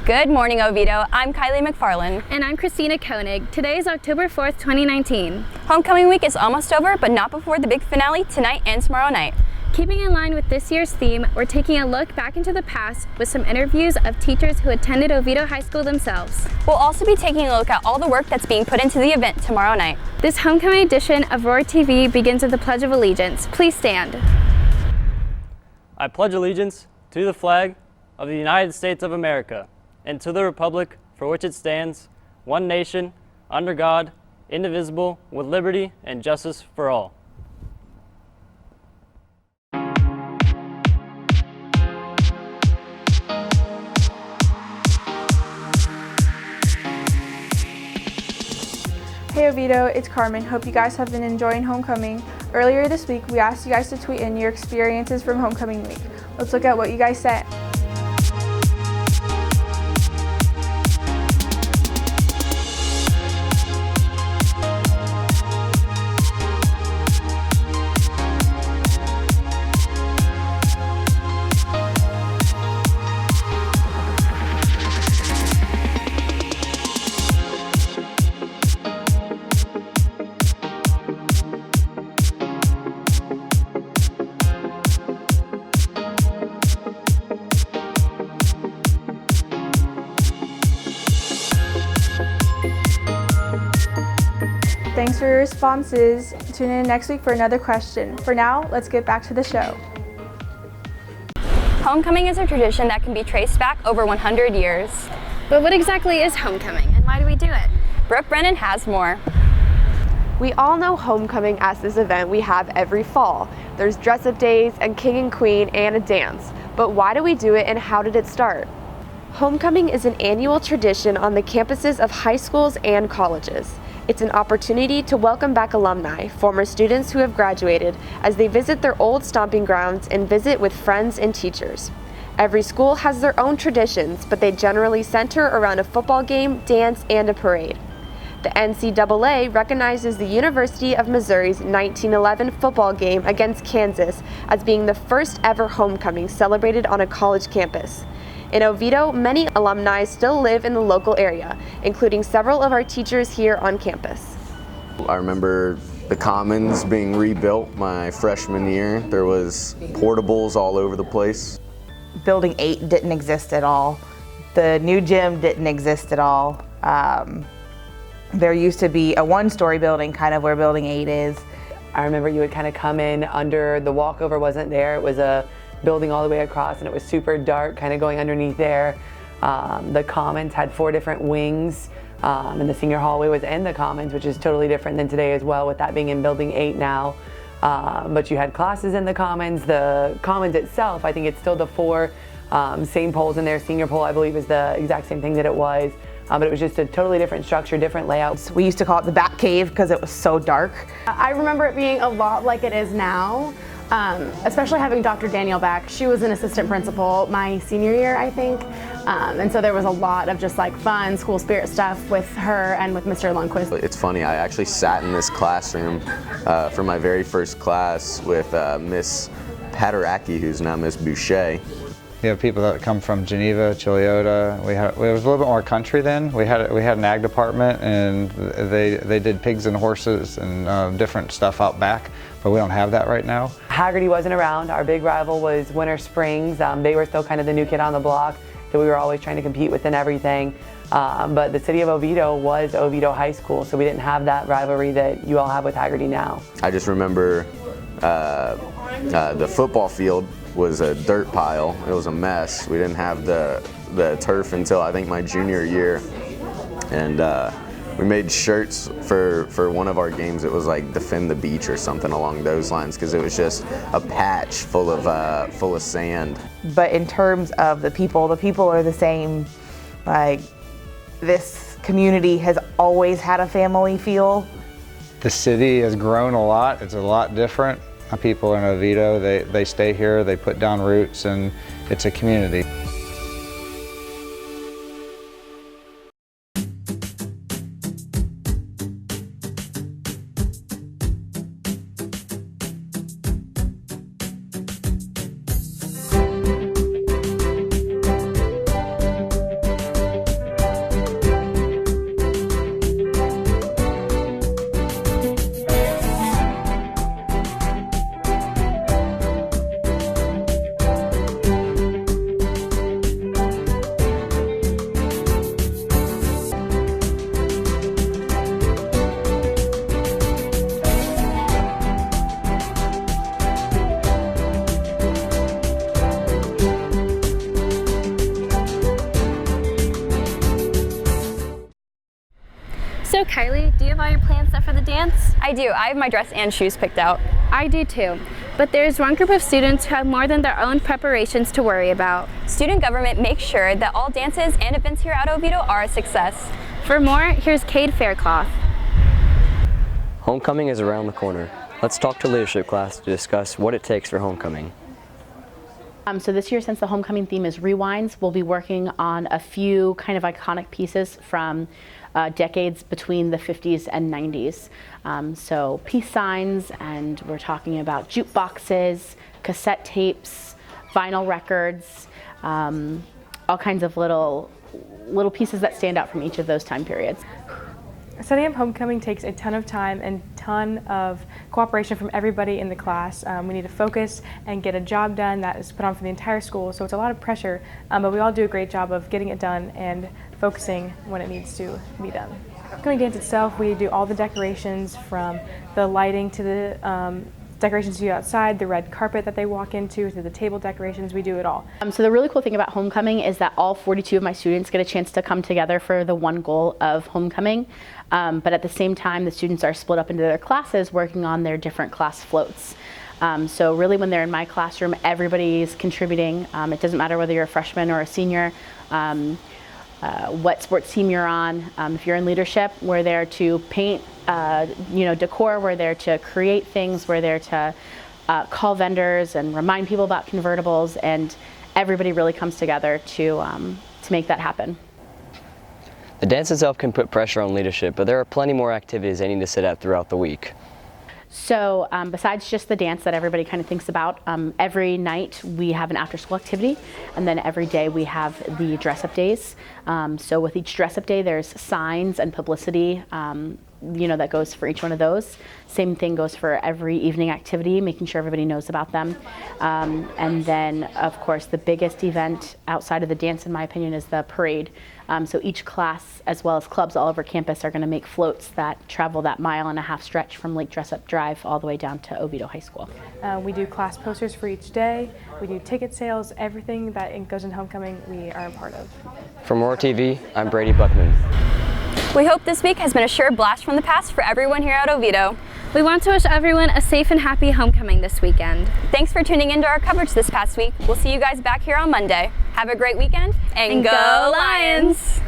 Good morning, Oviedo. I'm Kylie McFarland. And I'm Christina Koenig. Today is October 4th, 2019. Homecoming week is almost over, but not before the big finale tonight and tomorrow night. Keeping in line with this year's theme, we're taking a look back into the past with some interviews of teachers who attended Oviedo High School themselves. We'll also be taking a look at all the work that's being put into the event tomorrow night. This homecoming edition of Roar TV begins with the Pledge of Allegiance. Please stand. I pledge allegiance to the flag of the United States of America and to the republic for which it stands, one nation, under God, indivisible, with liberty and justice for all. Hey Oviedo, it's Carmen. Hope you guys have been enjoying homecoming. Earlier this week, we asked you guys to tweet in your experiences from homecoming week. Let's look at what you guys said. Thanks for your responses. Tune in next week for another question. For now, let's get back to the show. Homecoming is a tradition that can be traced back over 100 years. But what exactly is homecoming and why do we do it? Brooke Brennan has more. We all know homecoming as this event we have every fall. There's dress-up days and king and queen and a dance. But why do we do it and how did it start? Homecoming is an annual tradition on the campuses of high schools and colleges. It's an opportunity to welcome back alumni, former students who have graduated, as they visit their old stomping grounds and visit with friends and teachers. Every school has their own traditions, but they generally center around a football game, dance, and a parade. The NCAA recognizes the University of Missouri's 1911 football game against Kansas as being the first ever homecoming celebrated on a college campus. In Oviedo, many alumni still live in the local area, including several of our teachers here on campus. I remember the Commons being rebuilt my freshman year. There was portables all over the place. Building 8 didn't exist at all. The new gym didn't exist at all. There used to be a one-story building, kind of where Building 8 is. I remember you would kind of come in under, the walkover wasn't there. It was a building all the way across and it was super dark, kind of going underneath there. The Commons had 4 different wings and the senior hallway was in the Commons, which is totally different than today as well with that being in Building 8 now. But you had classes in the Commons. The Commons itself, I think it's still the 4 same poles in there. Senior pole, I believe, is the exact same thing that it was. But it was just a totally different structure, different layouts. We used to call it the Bat Cave because it was so dark. I remember it being a lot like it is now. Especially having Dr. Danielle back. She was an assistant principal my senior year, I think. And so there was a lot of just like fun school spirit stuff with her and with Mr. Lundquist. It's funny, I actually sat in this classroom for my very first class with Miss Paderaki, who's now Miss Boucher. You have people that come from Geneva, Chiliota. It was a little bit more country then. We had an ag department and they did pigs and horses and different stuff out back, but we don't have that right now. Haggerty wasn't around. Our big rival was Winter Springs. They were still kind of the new kid on the block that we were always trying to compete with and everything. But the city of Oviedo was Oviedo High School, so we didn't have that rivalry that you all have with Haggerty now. I just remember the football field was a dirt pile. It was a mess. We didn't have the turf until I think my junior year. And we made shirts for one of our games. It was like Defend the Beach or something along those lines because it was just a patch full of sand. But in terms of the people are the same. Like, this community has always had a family feel. The city has grown a lot. It's a lot different. People in Oviedo, they stay here, they put down roots, and it's a community. up for the dance? I do. I have my dress and shoes picked out. I do too. But there's one group of students who have more than their own preparations to worry about. Student government makes sure that all dances and events here at Oviedo are a success. For more, here's Cade Faircloth. Homecoming is around the corner. Let's talk to leadership class to discuss what it takes for homecoming. So this year, since the homecoming theme is rewinds, we'll be working on a few kind of iconic pieces from decades between the 50s and 90s. So peace signs, and we're talking about jukeboxes, cassette tapes, vinyl records, all kinds of little pieces that stand out from each of those time periods. Setting up homecoming takes a ton of time and ton of cooperation from everybody in the class. We need to focus and get a job done that is put on for the entire school, so it's a lot of pressure, but we all do a great job of getting it done and focusing when it needs to be done. Homecoming dance itself, we do all the decorations, from the lighting to the decorations you do outside, the red carpet that they walk into, to the table decorations. We do it all. So the really cool thing about homecoming is that all 42 of my students get a chance to come together for the one goal of homecoming. But at the same time, the students are split up into their classes working on their different class floats. So really, when they're in my classroom, everybody's contributing. It doesn't matter whether you're a freshman or a senior, what sports team you're on. If you're in leadership, we're there to paint, decor. We're there to create things. We're there to call vendors and remind people about convertibles, and everybody really comes together to make that happen. The dance itself can put pressure on leadership, but there are plenty more activities they need to sit at throughout the week. So besides just the dance that everybody kind of thinks about, every night we have an after-school activity, and then every day we have the dress-up days. So with each dress-up day, there's signs and publicity that goes for each one of those. Same thing goes for every evening activity, making sure everybody knows about them. And then, of course, the biggest event outside of the dance, in my opinion, is the parade. So each class, as well as clubs all over campus, are going to make floats that travel that 1.5 mile stretch from Lake Dressup Drive all the way down to Oviedo High School. We do class posters for each day. We do ticket sales. Everything that goes into homecoming, we are a part of. For More TV, I'm Brady Buckman. We hope this week has been a sure blast from the past for everyone here at Oviedo. We want to wish everyone a safe and happy homecoming this weekend. Thanks for tuning into our coverage this past week. We'll see you guys back here on Monday. Have a great weekend, and go Lions!